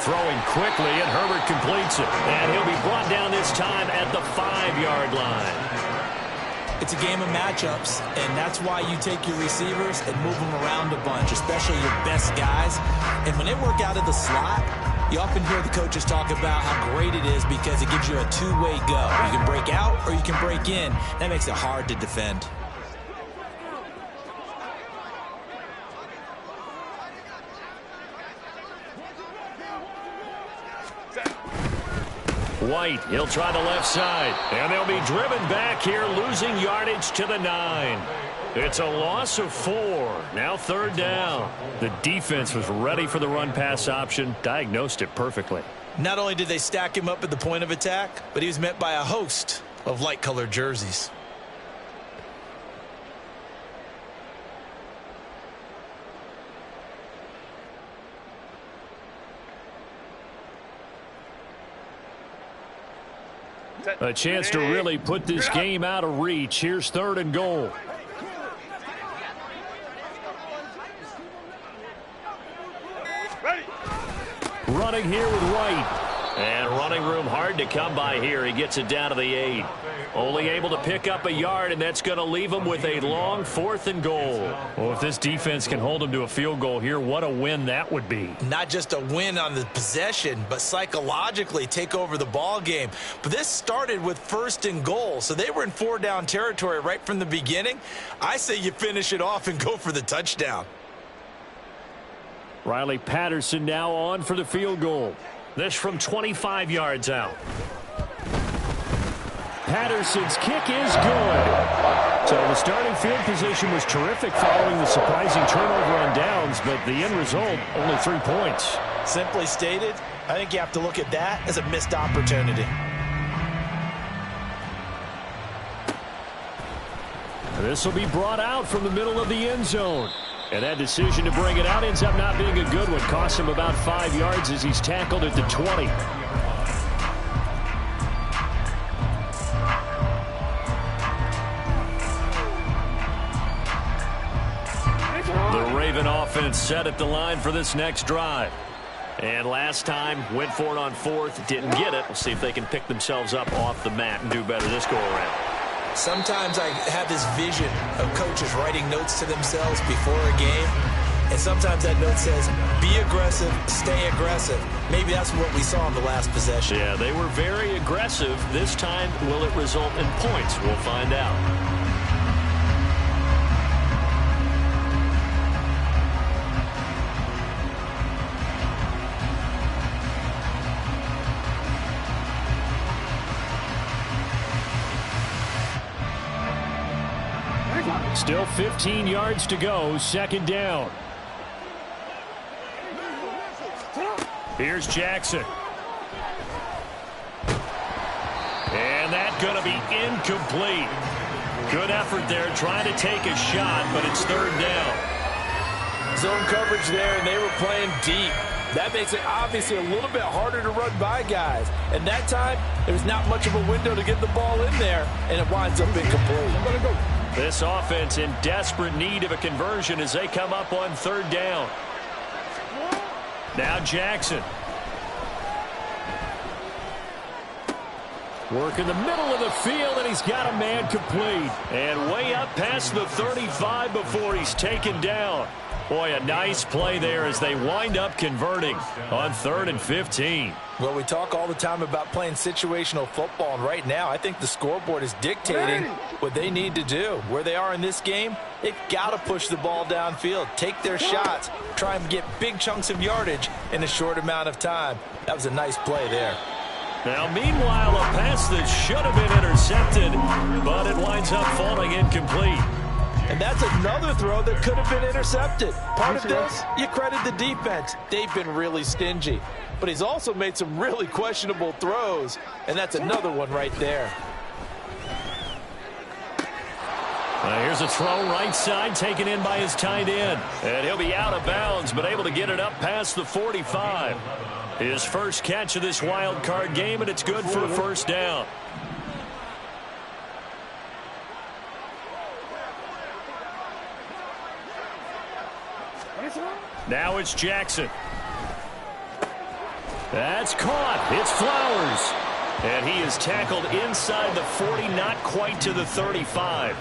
Throwing quickly, and Herbert completes it. And he'll be brought down this time at the 5-yard line. It's a game of matchups, and that's why you take your receivers and move them around a bunch, especially your best guys. And when they work out of the slot, you often hear the coaches talk about how great it is because it gives you a 2-way go. You can break out or you can break in. That makes it hard to defend. White, he'll try the left side. And they'll be driven back here, losing yardage to the 9. It's a loss of 4. Now 3rd down. The defense was ready for the run-pass option, diagnosed it perfectly. Not only did they stack him up at the point of attack, but he was met by a host of light-colored jerseys. A chance to really put this game out of reach. Here's 3rd and goal. Running here with White. And running room hard to come by here. He gets it down to the 8. Only able to pick up a yard, and that's going to leave him with a long 4th and goal. Well, if this defense can hold him to a field goal here, what a win that would be. Not just a win on the possession, but psychologically take over the ball game. But this started with 1st and goal, so they were in 4-down territory right from the beginning. I say you finish it off and go for the touchdown. Riley Patterson now on for the field goal. This from 25 yards out. Patterson's kick is good. So the starting field position was terrific following the surprising turnover on downs, but the end result, only 3 points. Simply stated, I think you have to look at that as a missed opportunity. This will be brought out from the middle of the end zone. And that decision to bring it out ends up not being a good one. Costs him about 5 yards as he's tackled at the 20. The Raven offense set at the line for this next drive. And last time, went for it on 4th, didn't get it. We'll see if they can pick themselves up off the mat and do better this go-around. Sometimes I have this vision of coaches writing notes to themselves before a game, and sometimes that note says, be aggressive, stay aggressive. Maybe that's what we saw in the last possession. Yeah, they were very aggressive. This time, will it result in points? We'll find out. Still 15 yards to go, 2nd down. Here's Jackson. And that's going to be incomplete. Good effort there trying to take a shot, but it's 3rd down. Zone coverage there, and they were playing deep. That makes it obviously a little bit harder to run by guys. And that time, there's not much of a window to get the ball in there, and it winds up incomplete. I'm going to go. This offense in desperate need of a conversion as they come up on 3rd down. Now Jackson. Work in the middle of the field, and he's got a man complete. And way up past the 35 before he's taken down. Boy, a nice play there as they wind up converting on 3rd and 15. Well, we talk all the time about playing situational football, and right now I think the scoreboard is dictating what they need to do. Where they are in this game, they've got to push the ball downfield, take their shots, try and get big chunks of yardage in a short amount of time. That was a nice play there. Now, meanwhile, a pass that should have been intercepted, but it winds up falling incomplete. And that's another throw that could have been intercepted. Part of this, you credit the defense. They've been really stingy. But he's also made some really questionable throws, and that's another one right there. Here's a throw right side taken in by his tight end. And he'll be out of bounds, but able to get it up past the 45. His first catch of this wild card game, and it's good for a 1st down. Now it's Jackson. That's caught. It's Flowers. And he is tackled inside the 40, not quite to the 35.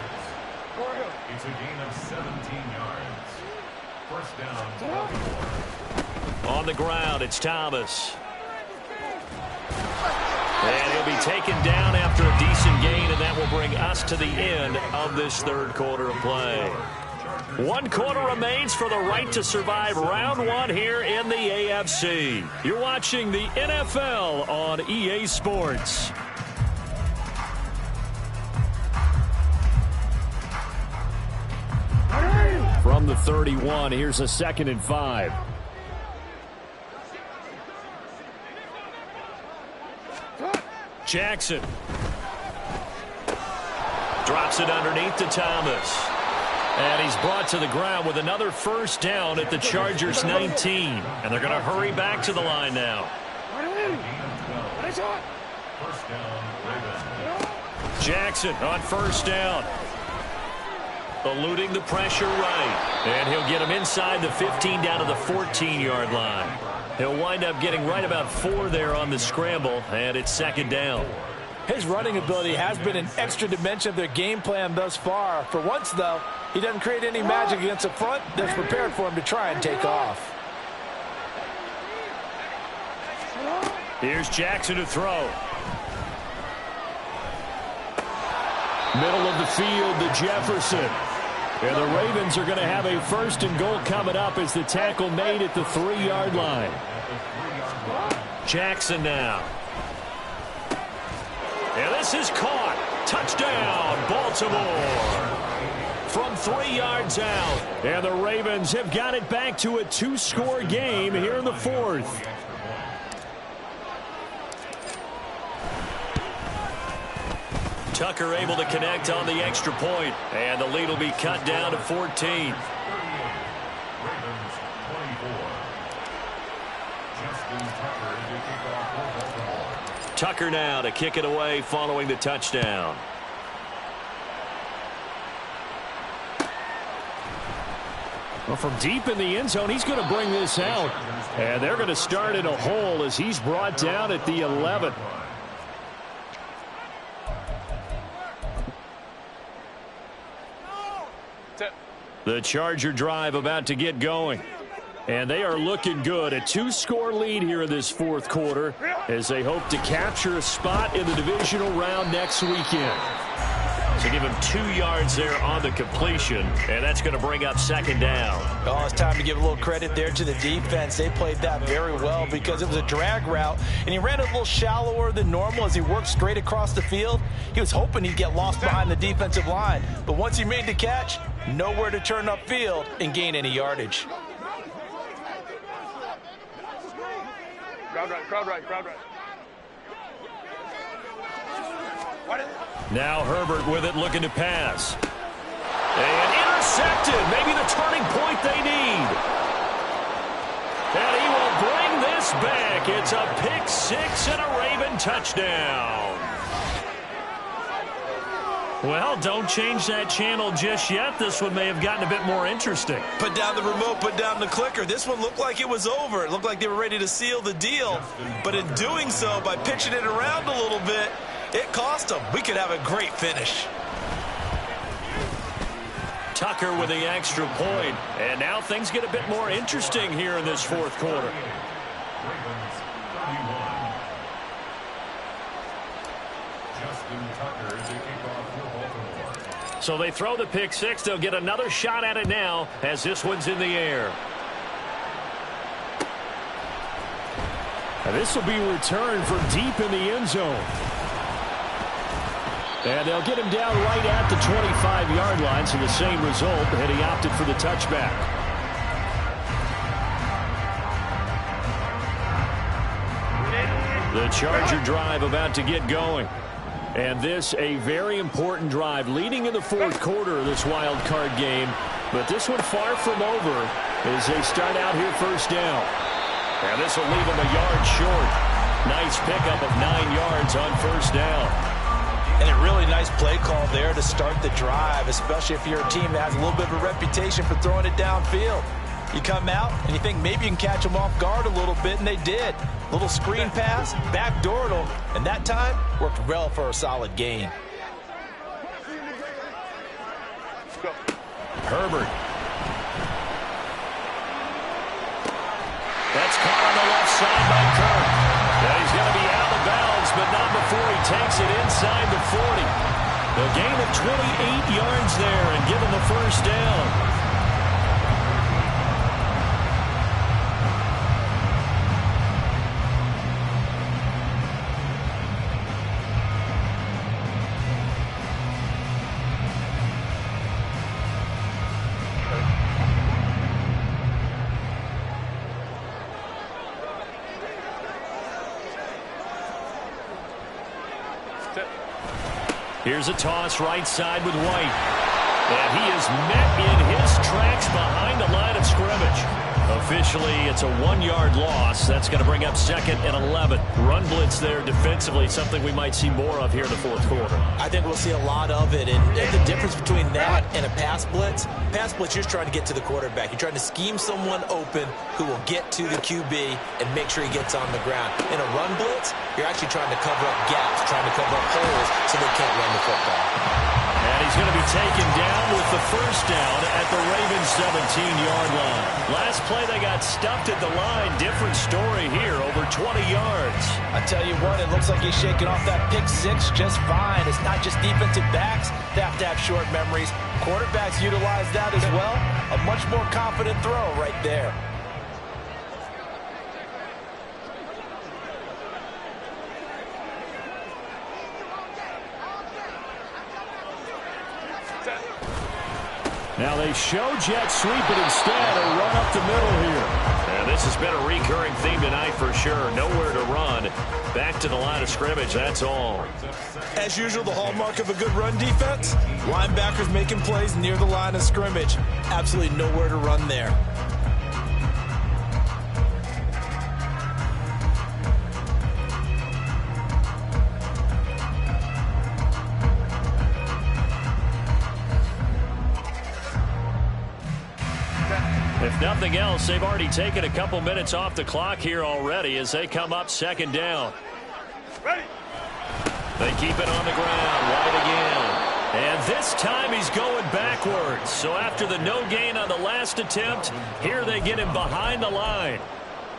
It's a gain of 17 yards. 1st down. On the ground, it's Thomas. And he'll be taken down after a decent gain, and that will bring us to the end of this 3rd quarter of play. 1 quarter remains for the right to survive round 1 here in the AFC. You're watching the NFL on EA Sports. From the 31, here's a 2nd and 5. Jackson. Drops it underneath to Thomas. And he's brought to the ground with another 1st down at the Chargers' 19. And they're going to hurry back to the line now. Jackson on 1st down. Eluding the pressure right. And he'll get him inside the 15 down to the 14-yard line. He'll wind up getting right about 4 there on the scramble, and it's 2nd down. His running ability has been an extra dimension of their game plan thus far. For once, though, he doesn't create any magic against the front that's prepared for him to try and take off. Here's Jackson to throw. Middle of the field to Jefferson. And the Ravens are going to have a 1st and goal coming up as the tackle made at the 3-yard line. Jackson now. And this is caught. Touchdown, Baltimore. From 3 yards out. And the Ravens have got it back to a 2-score game here in the 4th. Tucker able to connect on the extra point. And the lead will be cut down to 14. Tucker now to kick it away following the touchdown. Well, from deep in the end zone, he's going to bring this out. And they're going to start in a hole as he's brought down at the 11. The Charger drive about to get going. And they are looking good. A 2-score lead here in this 4th quarter as they hope to capture a spot in the divisional round next weekend. So give him 2 yards there on the completion, and that's going to bring up 2nd down. Oh, it's time to give a little credit there to the defense. They played that very well because it was a drag route, and he ran it a little shallower than normal as he worked straight across the field. He was hoping he'd get lost behind the defensive line, but once he made the catch, nowhere to turn upfield and gain any yardage. Crowd right. Now Herbert with it, looking to pass. And intercepted. Maybe the turning point they need. And he will bring this back. It's a pick-6 and a Raven touchdown. Well, don't change that channel just yet. This one may have gotten a bit more interesting. Put down the remote, put down the clicker. This one looked like it was over. It looked like they were ready to seal the deal. But in doing so, by pitching it around a little bit, it cost them. We could have a great finish. Tucker with the extra point. And now things get a bit more interesting here in this 4th quarter. So they throw the pick-6. They'll get another shot at it now as this one's in the air. And this will be returned from deep in the end zone. And they'll get him down right at the 25-yard line, so the same result, and he opted for the touchback. The Charger drive about to get going. And this a very important drive leading in the 4th quarter of this wild card game. But this one far from over as they start out here 1st down. And this will leave them a yard short. Nice pickup of 9 yards on 1st down. And a really nice play call there to start the drive, especially if you're a team that has a little bit of a reputation for throwing it downfield. You come out and you think maybe you can catch them off guard a little bit, and they did. Little screen pass, backdoored them, and that time worked well for a solid gain. Herbert. That's caught on the left side by Kirk. Now he's going to be out of bounds, but not before he takes it inside the 40. A gain of 28 yards there and give him the 1st down. Here's a toss right side with White. And he is met in his tracks behind the line of scrimmage. Officially, it's a 1-yard loss. That's going to bring up 2nd and 11. Run blitz there defensively, something we might see more of here in the 4th quarter. I think we'll see a lot of it. And the difference between that and a pass blitz, you're trying to get to the quarterback. You're trying to scheme someone open who will get to the QB and make sure he gets on the ground. In a run blitz, you're actually trying to cover up gaps, trying to cover up holes so they can't run the football. And he's going to be taken down with the 1st down at the Ravens 17-yard line. Last play, they got stuffed at the line. Different story here, over 20 yards. I tell you what, it looks like he's shaking off that pick-6 just fine. It's not just defensive backs that have to have short memories. Quarterbacks utilize that as well. A much more confident throw right there. Now they show jet sweep, but instead a run up the middle here. And this has been a recurring theme tonight for sure. Nowhere to run. Back to the line of scrimmage, that's all. As usual, the hallmark of a good run defense, linebackers making plays near the line of scrimmage. Absolutely nowhere to run there. If nothing else, they've already taken a couple minutes off the clock here already as they come up second down. Ready. They keep it on the ground, White again. And this time he's going backwards. So after the no gain on the last attempt, here they get him behind the line.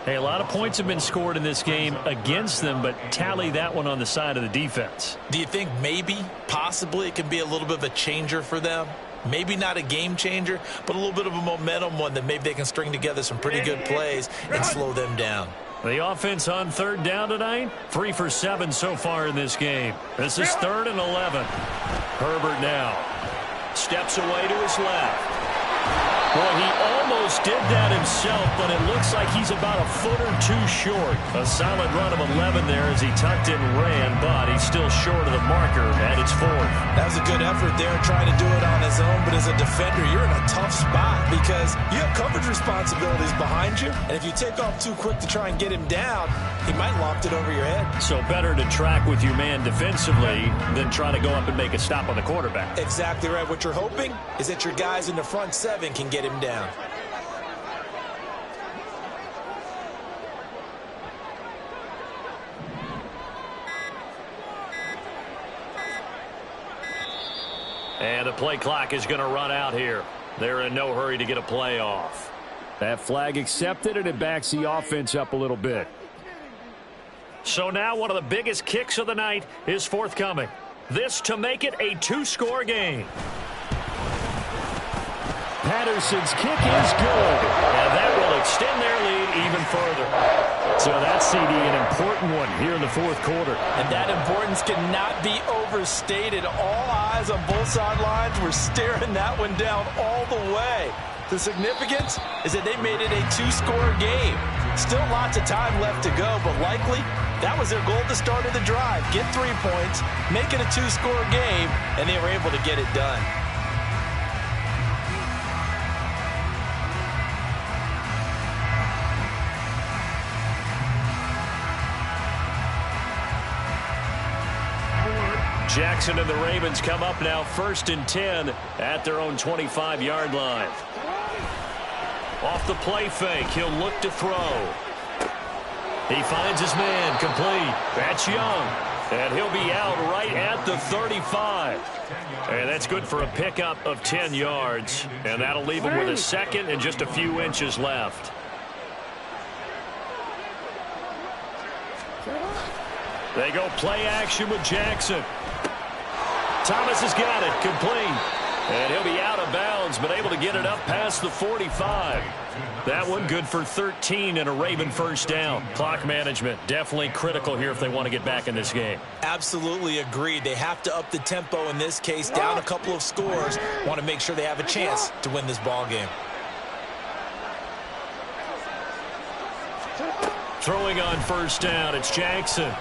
Hey, a lot of points have been scored in this game against them, but tally that one on the side of the defense. Do you think maybe, possibly, it can be a little bit of a changer for them? Maybe not a game changer, but a little bit of a momentum one that maybe they can string together some pretty good plays and slow them down. The offense on third down tonight, 3 for 7 so far in this game. This is 3rd and 11. Herbert now steps away to his left. Well, he almost did that himself, but it looks like he's about a foot or two short. A solid run of 11 there as he tucked in and ran, but he's still short of the marker, and it's 4th. That was a good effort there trying to do it on his own, but as a defender, you're in a tough spot because you have coverage responsibilities behind you, and if you take off too quick to try and get him down, he might loft it over your head. So better to track with your man defensively than try to go up and make a stop on the quarterback. Exactly right. What you're hoping is that your guys in the front 7 can get him down. And the play clock is going to run out here. They're in no hurry to get a play off. That flag accepted, and it backs the offense up a little bit. So now one of the biggest kicks of the night is forthcoming. This to make it a 2-score game. Patterson's kick is good, and that will extend their lead even further. So that's, CD, an important one here in the 4th quarter. And that importance cannot be overstated. All eyes on both sidelines were staring that one down all the way. The significance is that they made it a 2-score game. Still lots of time left to go, but likely that was their goal at the start of the drive. Get 3 points, make it a 2-score game, and they were able to get it done. Jackson and the Ravens come up now 1st and 10 at their own 25-yard line. Off the play fake, he'll look to throw. He finds his man, complete. That's Young. And he'll be out right at the 35. And that's good for a pickup of 10 yards. And that'll leave him with a 2nd and just a few inches left. They go play action with Jackson. Thomas has got it, complete. And he'll be out of bounds, but able to get it up past the 45. That one good for 13 and a Raven first down. Clock management definitely critical here if they want to get back in this game. Absolutely agreed. They have to up the tempo in this case, down a couple of scores. Want to make sure they have a chance to win this ball game. Throwing on first down, it's Jackson.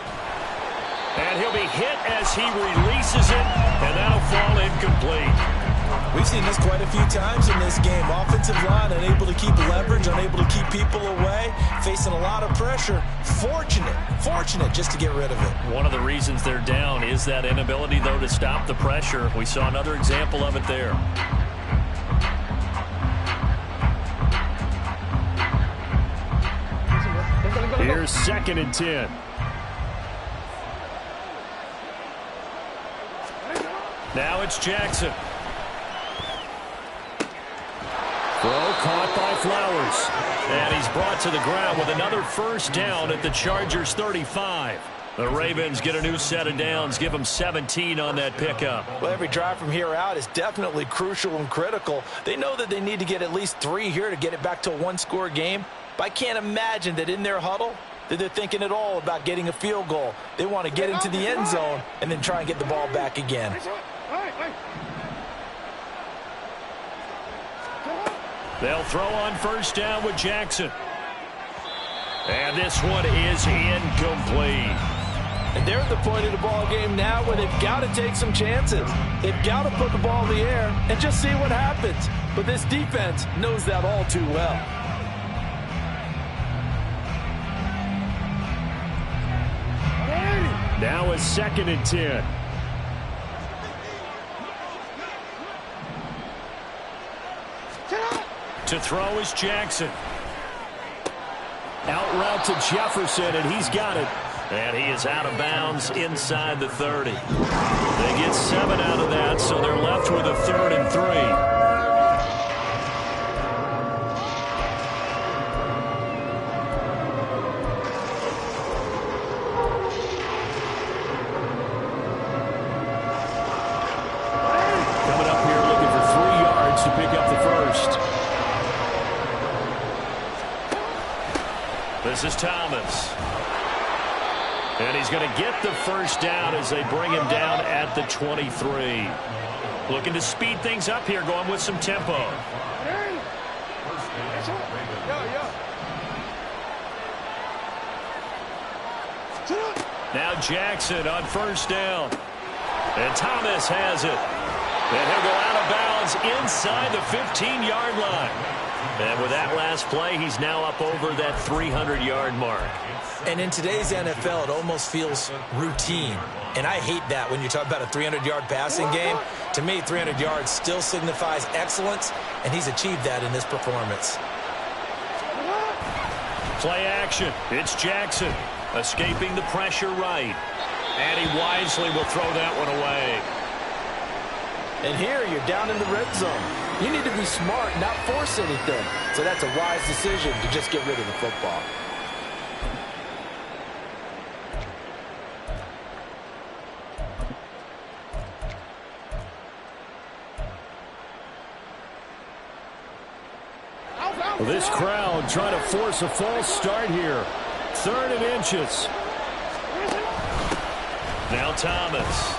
And he'll be hit as he releases it, and that'll fall incomplete. We've seen this quite a few times in this game. Offensive line unable to keep leverage, unable to keep people away, facing a lot of pressure. Fortunate just to get rid of it. One of the reasons they're down is that inability, though, to stop the pressure. We saw another example of it there. Here's 2nd and 10. Now it's Jackson. Throw caught by Flowers. And he's brought to the ground with another first down at the Chargers' 35. The Ravens get a new set of downs, give them 17 on that pickup. Well, every drive from here out is definitely crucial and critical. They know that they need to get at least 3 here to get it back to a 1-score game. But I can't imagine that in their huddle that they're thinking at all about getting a field goal. They want to get into the end zone and then try and get the ball back again. They'll throw on first down with Jackson. And this one is incomplete. And they're at the point of the ball game now where they've got to take some chances. They've got to put the ball in the air and just see what happens. But this defense knows that all too well. Now a 2nd and 10. To throw is Jackson. Out route to Jefferson, and he's got it. And he is out of bounds inside the 30. They get 7 out of that, so they're left with a 3rd and 3. Coming up here looking for 3 yards to pick up the first. This is Thomas. And he's going to get the first down as they bring him down at the 23. Looking to speed things up here, going with some tempo. Now Jackson on first down. And Thomas has it. And he'll go out of bounds inside the 15-yard line. And with that last play, he's now up over that 300-yard mark. And in today's NFL, it almost feels routine. And I hate that when you talk about a 300-yard passing game. To me, 300 yards still signifies excellence, and he's achieved that in this performance. Play action. It's Jackson escaping the pressure right. And he wisely will throw that one away. And here you're down in the red zone. You need to be smart, not force anything. So that's a wise decision to just get rid of the football. Well, this crowd trying to force a false start here. 3rd and inches. Now Thomas.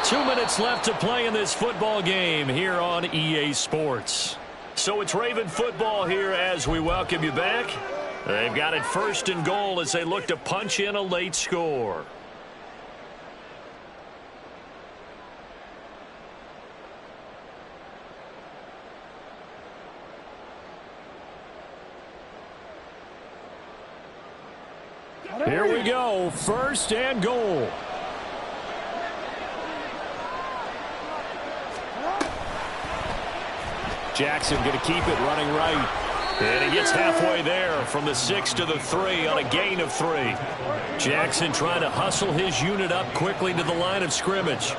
2 minutes left to play in this football game here on EA Sports. So it's Raven football here as we welcome you back. They've got it 1st and goal as they look to punch in a late score. Here we go, 1st and goal. Jackson going to keep it running right. And he gets halfway there from the 6 to the 3 on a gain of 3. Jackson trying to hustle his unit up quickly to the line of scrimmage.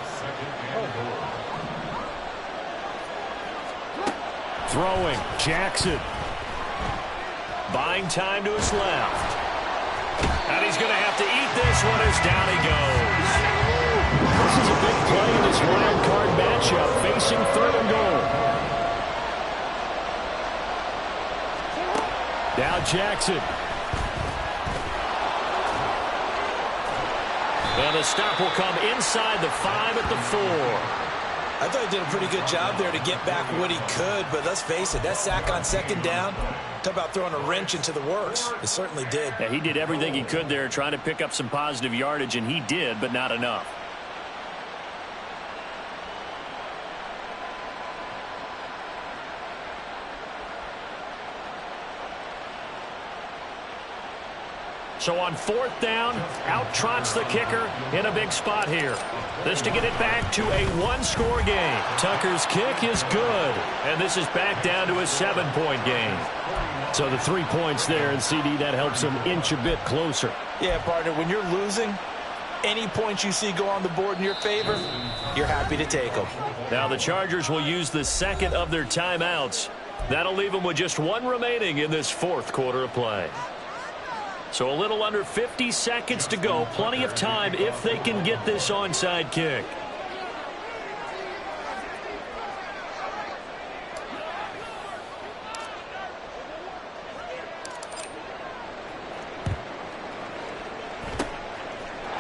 Throwing, Jackson. Buying time to his left. And he's going to have to eat this one as down he goes. This is a big play in this wild card matchup facing 3rd and goal. Now Jackson. And the stop will come inside the 5 at the 4. I thought he did a pretty good job there to get back what he could, but let's face it, that sack on 2nd down, talk about throwing a wrench into the works. It certainly did. Yeah, he did everything he could there trying to pick up some positive yardage, and he did, but not enough. So on 4th down, out trots the kicker in a big spot here. This to get it back to a 1-score game. Tucker's kick is good, and this is back down to a 7-point game. So the 3 points there, and CD, that helps him inch a bit closer. Yeah, partner, when you're losing, any points you see go on the board in your favor, you're happy to take them. Now the Chargers will use the 2nd of their timeouts. That'll leave them with just 1 remaining in this 4th quarter of play. So a little under 50 seconds to go. Plenty of time if they can get this onside kick.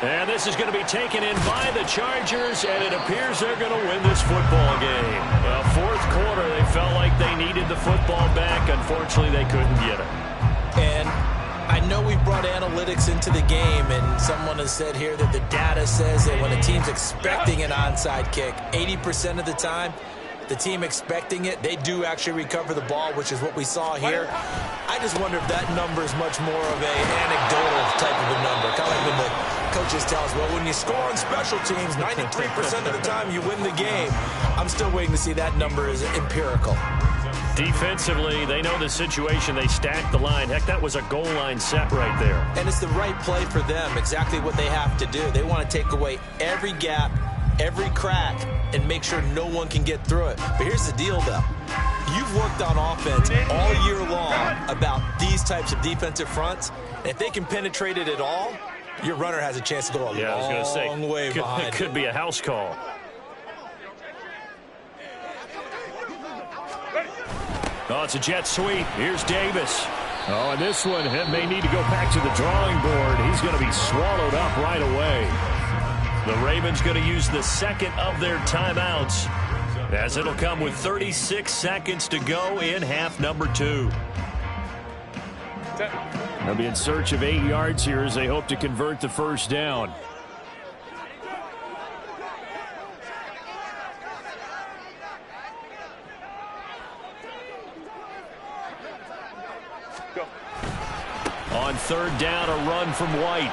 And this is going to be taken in by the Chargers, and it appears they're going to win this football game. Well, fourth quarter, they felt like they needed the football back. Unfortunately, they couldn't get it. And I know we brought analytics into the game, and someone has said here that the data says that when a team's expecting an onside kick, 80% of the time, the team expecting it, they do actually recover the ball, which is what we saw here. I just wonder if that number is much more of an anecdotal type of a number. Kind of like when the coaches tell us, well, when you score on special teams, 93% of the time you win the game. I'm still waiting to see that number is empirical. Defensively, they know the situation. They stacked the line. Heck, that was a goal line set right there. And it's the right play for them, exactly what they have to do. They want to take away every gap, every crack, and make sure no one can get through it. But here's the deal, though. You've worked on offense all year long about these types of defensive fronts. And if they can penetrate it at all, your runner has a chance to go a long way behind it. Could be a house call. Oh, it's a jet sweep. Here's Davis. Oh, and this one may need to go back to the drawing board. He's going to be swallowed up right away. The Ravens going to use the second of their timeouts, as it'll come with 36 seconds to go in half number 2. They'll be in search of 8 yards here as they hope to convert the first down. Go. On third down, a run from White.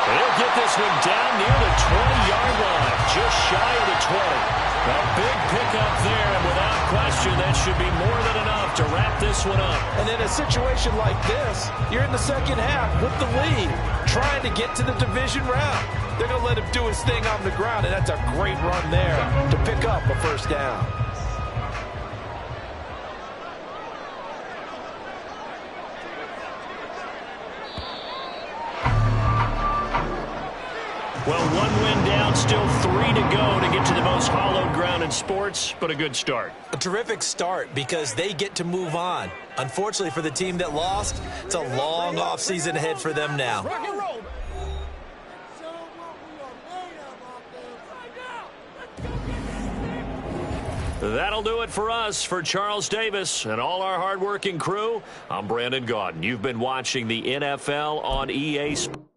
They'll get this one down near the 20-yard line, just shy of the 20. A big pickup there, and without question, that should be more than enough to wrap this one up. And in a situation like this, you're in the second half with the lead, trying to get to the division round. They're going to let him do his thing on the ground, and that's a great run there to pick up a first down. Well, one win down, still 3 to go to get to the most hallowed ground in sports, but a good start. A terrific start because they get to move on. Unfortunately for the team that lost, it's a long offseason ahead for them now. That'll do it for us. For Charles Davis and all our hardworking crew, I'm Brandon Gaudin. You've been watching the NFL on EA Sports.